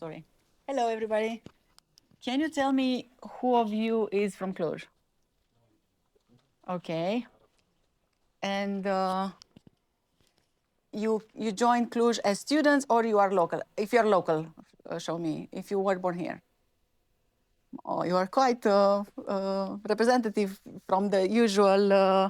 Sorry. Hello, everybody. Can you tell me who of you is from Cluj? Okay. And you joined Cluj as students or you are local? If you are local, show me. If you were born here. Oh, you are quite representative from the usual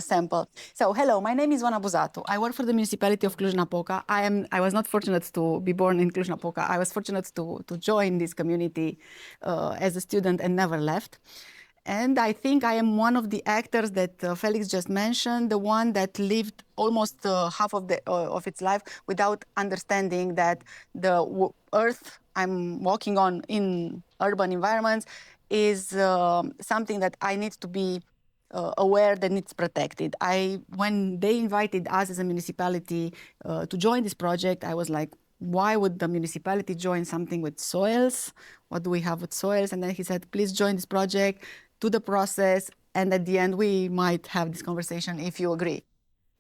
sample. So, hello, my name is Oana BUZATU. I work for the Municipality of Cluj-Napoca. I was not fortunate to be born in Cluj-Napoca. I was fortunate to join this community as a student and never left. And I think I am one of the actors that Felix just mentioned, the one that lived almost half of its life without understanding that the earth I'm walking on in urban environments is something that I need to be aware that it's protected. When they invited us as a municipality to join this project, I was like, why would the municipality join something with soils? What do we have with soils? And then he said, please join this project, do the process, and at the end we might have this conversation if you agree.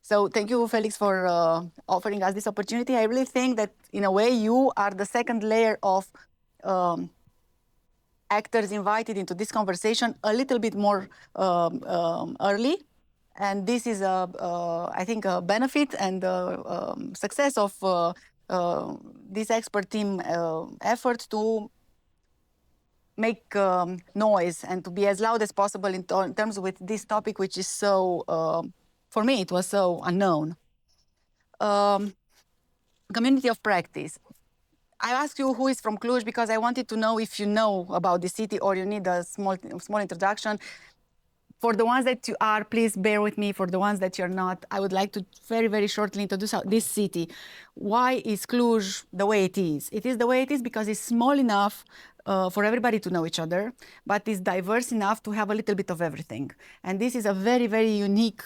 So thank you, Felix, for offering us this opportunity. I really think that in a way you are the second layer of actors invited into this conversation a little bit more early. And this is, I think, a benefit and success of this expert team effort to make noise and to be as loud as possible in terms with this topic, which is so, for me, it was so unknown. Community of practice. I asked you who is from Cluj because I wanted to know if you know about the city or you need a small introduction. For the ones that you are, please bear with me. For the ones that you're not, I would like to very, very shortly introduce this city. Why is Cluj the way it is? It is the way it is because it's small enough for everybody to know each other, but it's diverse enough to have a little bit of everything. And this is a very, very unique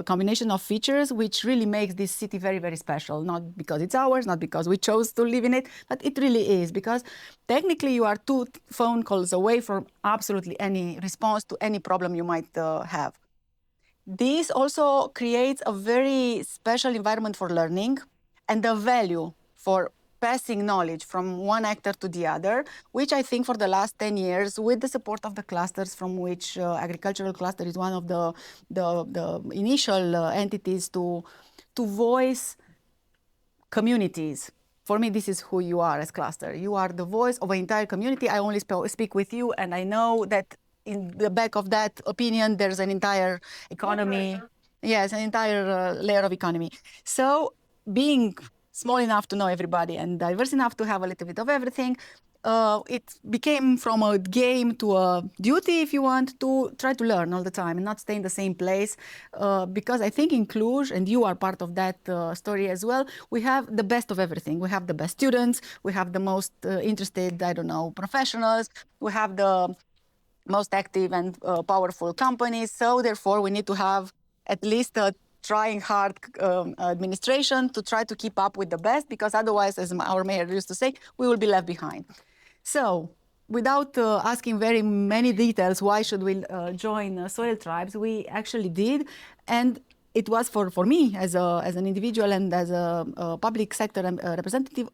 combination of features, which really makes this city very, very special. Not because it's ours, not because we chose to live in it, but it really is. Because technically you are 2 phone calls away from absolutely any response to any problem you might have. This also creates a very special environment for learning and a value for passing knowledge from one actor to the other, which I think for the last 10 years, with the support of the clusters, from which agricultural cluster is one of the initial entities to voice communities. For me, this is who you are as cluster. You are the voice of an entire community. I only speak with you, and I know that in the back of that opinion, there's an entire economy. Yes, an entire layer of economy. So being small enough to know everybody and diverse enough to have a little bit of everything, it became from a game to a duty, if you want, to try to learn all the time and not stay in the same place. Because I think in Cluj, and you are part of that story as well, we have the best of everything. We have the best students, we have the most interested, professionals, we have the most active and powerful companies. So therefore, we need to have at least a trying hard administration to try to keep up with the best, because otherwise, as our mayor used to say, we will be left behind. So without asking very many details, why should we join Soil Tribes, we actually did. And it was for me as an individual and as a public sector representative,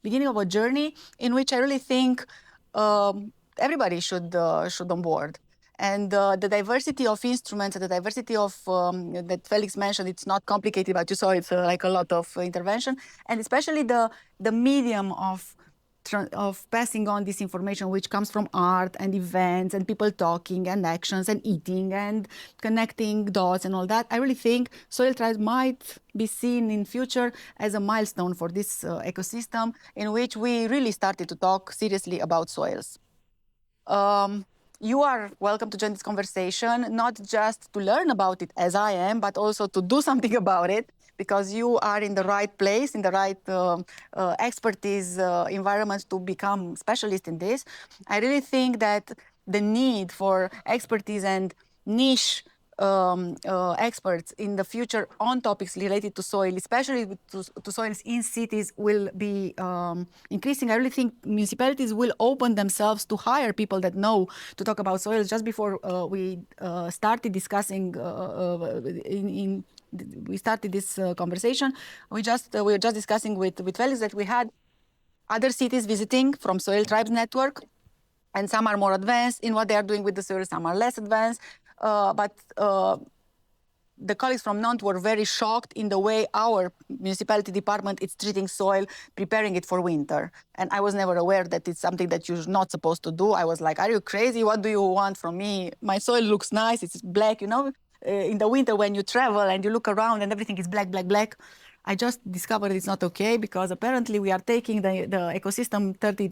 beginning of a journey in which I really think everybody should onboard. And the diversity of instruments, the diversity of that Felix mentioned, it's not complicated, but you saw it's like a lot of intervention, and especially the medium of passing on this information, which comes from art and events and people talking and actions and eating and connecting dots and all that. I really think Soil Tribes might be seen in future as a milestone for this ecosystem in which we really started to talk seriously about soils. You are welcome to join this conversation, not just to learn about it as I am, but also to do something about it, because you are in the right place, in the right expertise environment to become specialist in this. I really think that the need for expertise and niche experts in the future on topics related to soil, especially to soils in cities, will be increasing. I really think municipalities will open themselves to hire people that know to talk about soils. Just before we started discussing we started this conversation, we were just discussing with Felix that we had other cities visiting from Soil Tribes Network, and some are more advanced in what they are doing with the soil, some are less advanced. But the colleagues from Nantes were very shocked in the way our municipality department is treating soil, preparing it for winter. And I was never aware that it's something that you're not supposed to do. I was like, are you crazy? What do you want from me? My soil looks nice, it's black, you know? In the winter when you travel and you look around and everything is black, black, black, I just discovered it's not okay, because apparently we are taking the ecosystem 30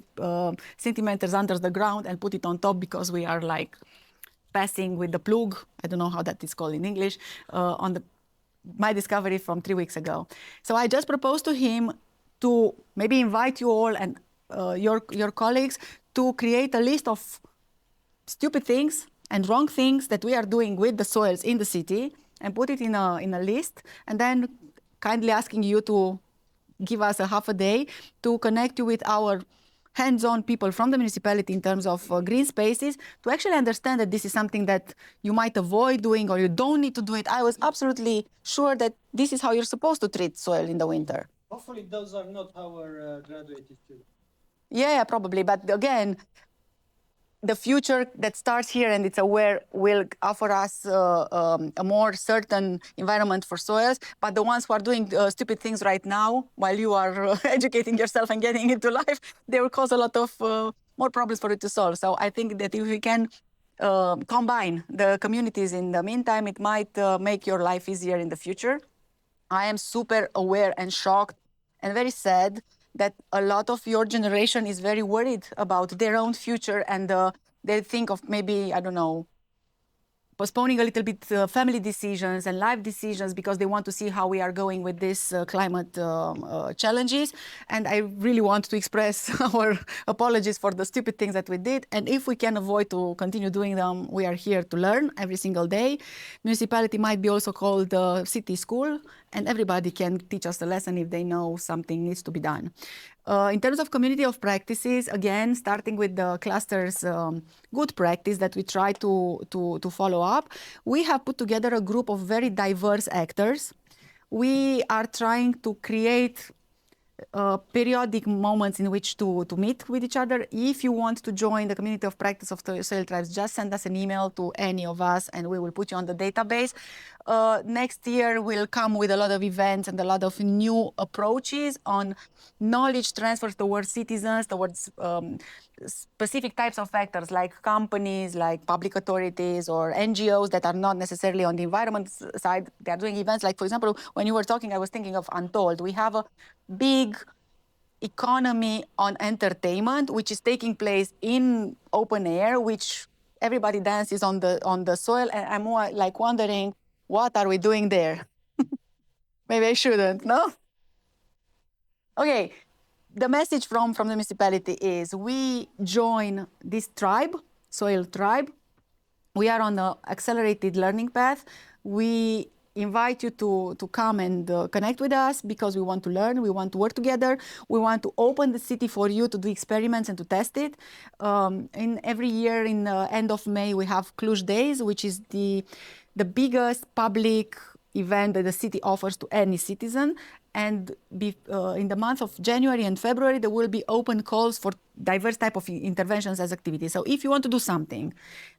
centimeters under the ground and put it on top, because we are like passing with the plug, I don't know how that is called in English, on my discovery from 3 weeks ago. So I just proposed to him to maybe invite you all and your colleagues to create a list of stupid things and wrong things that we are doing with the soils in the city, and put it in a list, and then kindly asking you to give us a half a day to connect you with our hands-on people from the municipality in terms of green spaces, to actually understand that this is something that you might avoid doing or you don't need to do it. I was absolutely sure that this is how you're supposed to treat soil in the winter. Hopefully those are not our graduated students. Yeah, probably. But again, the future that starts here and it's aware will offer us a more certain environment for soils. But the ones who are doing stupid things right now, while you are educating yourself and getting into life, they will cause a lot of more problems for you to solve. So I think that if we can combine the communities in the meantime, it might make your life easier in the future. I am super aware and shocked and very sad that a lot of your generation is very worried about their own future, and they think of maybe, I don't know, postponing a little bit family decisions and life decisions because they want to see how we are going with these climate challenges. And I really want to express our apologies for the stupid things that we did. And if we can avoid to continue doing them, we are here to learn every single day. Municipality might be also called city school, and everybody can teach us a lesson if they know something needs to be done. In terms of community of practices, again, starting with the clusters good practice that we try to follow up, we have put together a group of very diverse actors. We are trying to create periodic moments in which to meet with each other. If you want to join the community of practice of the soil tribes, just send us an email to any of us and we will put you on the database. Next year we'll come with a lot of events and a lot of new approaches on knowledge transfer towards citizens, towards specific types of factors like companies, like public authorities or NGOs that are not necessarily on the environment side. They are doing events like, for example, when you were talking, I was thinking of Untold. We have a big economy on entertainment, which is taking place in open air, which everybody dances on the soil. And I'm more like wondering, what are we doing there? Maybe I shouldn't, no? Okay, the message from the municipality is we join this tribe, soil tribe. We are on an accelerated learning path. We invite you to come and connect with us because we want to learn, we want to work together, we want to open the city for you to do experiments and to test it. In every year in the end of May, we have Cluj Days, which is the biggest public event that the city offers to any citizen. And in the month of January and February, there will be open calls for diverse type of interventions as activities. So if you want to do something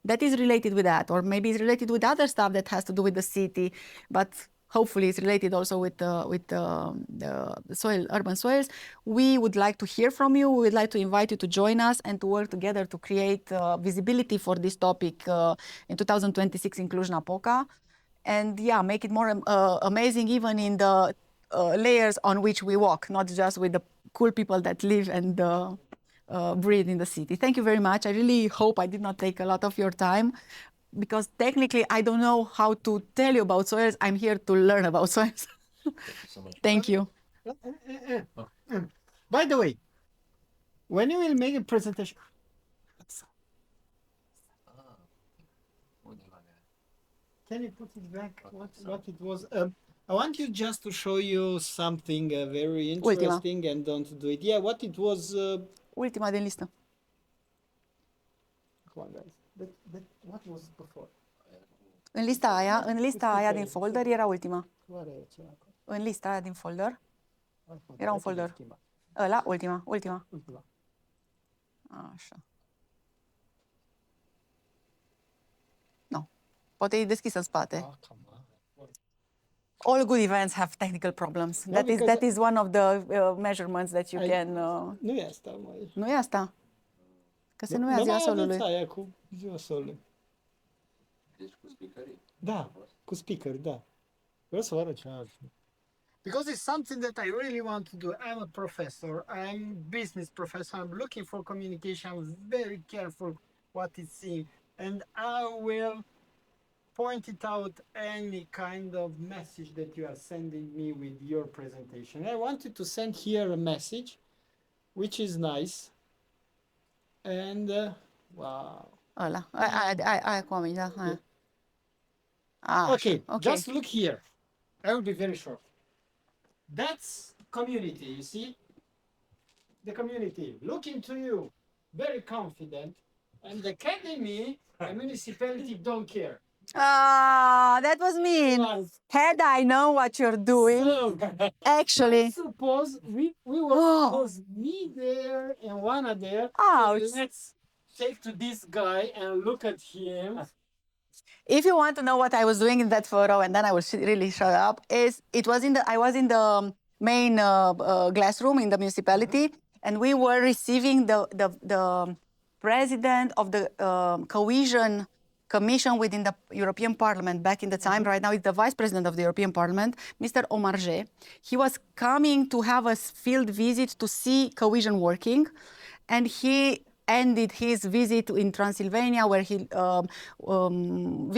that is related with that, or maybe it's related with other stuff that has to do with the city, but hopefully it's related also with the soil, urban soils, we would like to hear from you. We would like to invite you to join us and to work together to create visibility for this topic in 2026 in Cluj-Napoca. And yeah, make it more amazing even in the layers on which we walk, not just with the cool people that live and breathe in the city. Thank you very much. I really hope I did not take a lot of your time, because technically I don't know how to tell you about soils. I'm here to learn about soils. Thank you so much. Thank you. By the way, when you will make a presentation, can you put it back? What it was? I want you just to show you something very interesting and don't do it. Yeah, what it was. Ultima din listă. Come on, guys. What was before? În lista aia din folder era ultima. În lista aia din folder era un folder. Ăla, ultima. Așa. Nu. Poate e deschis în spate. All good events have technical problems. No, That is one of the measurements that you can... Nu e asta, mai. Nu e asta? Că se numea Ziua Solului. Aia cu Ziua Solului. Deci cu speakerii. Da, cu speaker, da. Vreau să vă arăt ce altfel. Because it's something that I really want to do. I'm a professor. I'm business professor. I'm looking for communication. I'm very careful what it's saying. And I will point it out any kind of message that you are sending me with your presentation. I wanted to send here a message, which is nice. And, wow. Ăla. Aia cu oameni, da? Aia. Okay, just look here. I will be very short. That's community, you see? The community looking to you, very confident, and the academy and municipality don't care. That was mean. Had I known what you're doing, actually. I suppose we were supposed me there and Oana there. Ouch. So let's take to this guy and look at him. If you want to know what I was doing in that photo, and then I will really shut up, I was in the main classroom in the municipality, and we were receiving the president of the cohesion commission within the European Parliament back in the time. Right now, it's the vice president of the European Parliament, Mr. Omarjee. He was coming to have a field visit to see cohesion working, and he ended his visit in Transylvania, where he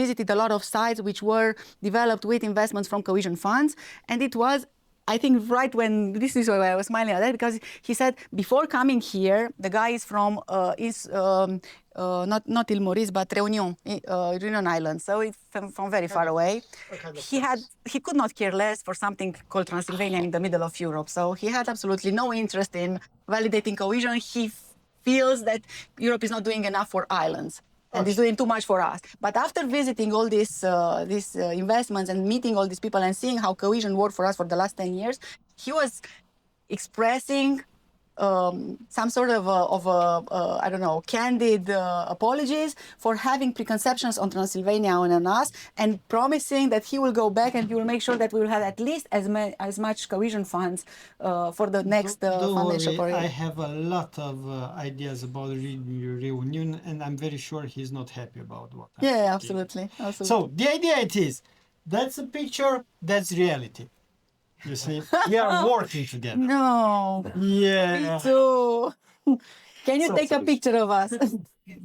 visited a lot of sites which were developed with investments from cohesion funds. And it was, I think, right when, this is why I was smiling at that, because he said, before coming here, the guy is from, not Île Maurice, but Reunion Island, so it's from very far away. He could not care less for something called Transylvania in the middle of Europe, so he had absolutely no interest in validating cohesion. He feels that Europe is not doing enough for islands and is doing too much for us. But after visiting all these investments and meeting all these people and seeing how cohesion worked for us for the last 10 years, he was expressing some sort of I don't know, candid apologies for having preconceptions on Transylvania and on us, and promising that he will go back and he will make sure that we will have at least as much cohesion funds for the next financial period. I have a lot of ideas about Reunion, and I'm very sure he's not happy about what I'm Yeah, absolutely. So the idea it is, that's a picture, that's reality. You see, we are working together. No. Yeah. Me too. Can you take a picture of us?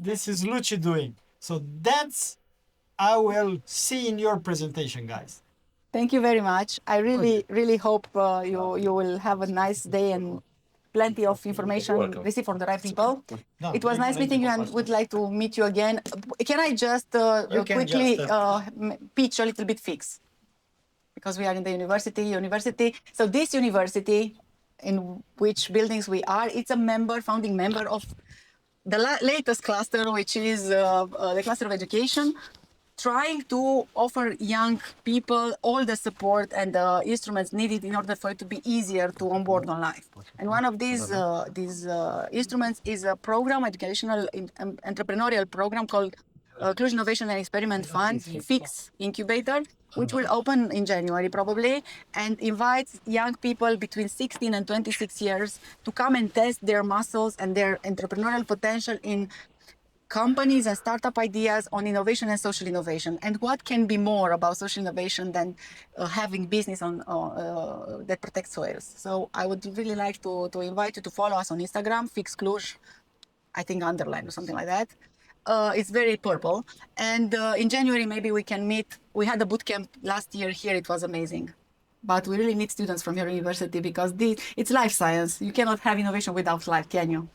This is Luci doing. So that's I will see in your presentation, guys. Thank you very much. I really hope you will have a nice day and plenty of information received from the right people. No, It was nice meeting you and would like to meet you again. Can I just quickly pitch a little bit Fix? Because we are in the university. So this university, in which buildings we are, it's a founding member of the latest cluster, which is the cluster of education, trying to offer young people all the support and the instruments needed in order for it to be easier to onboard on life. And one of these instruments is a program, educational entrepreneurial program called Cluj Innovation and Experiment Fund, FIX Incubator, which will open in January probably, and invites young people between 16 and 26 years to come and test their muscles and their entrepreneurial potential in companies and startup ideas on innovation and social innovation. And what can be more about social innovation than having business that protects soils? So I would really like to invite you to follow us on Instagram, Fix Cluj, I think underline or something like that. It's very purple. And in January, maybe we can meet. We had a boot camp last year here. It was amazing. But we really need students from your university because it's life science. You cannot have innovation without life, can you?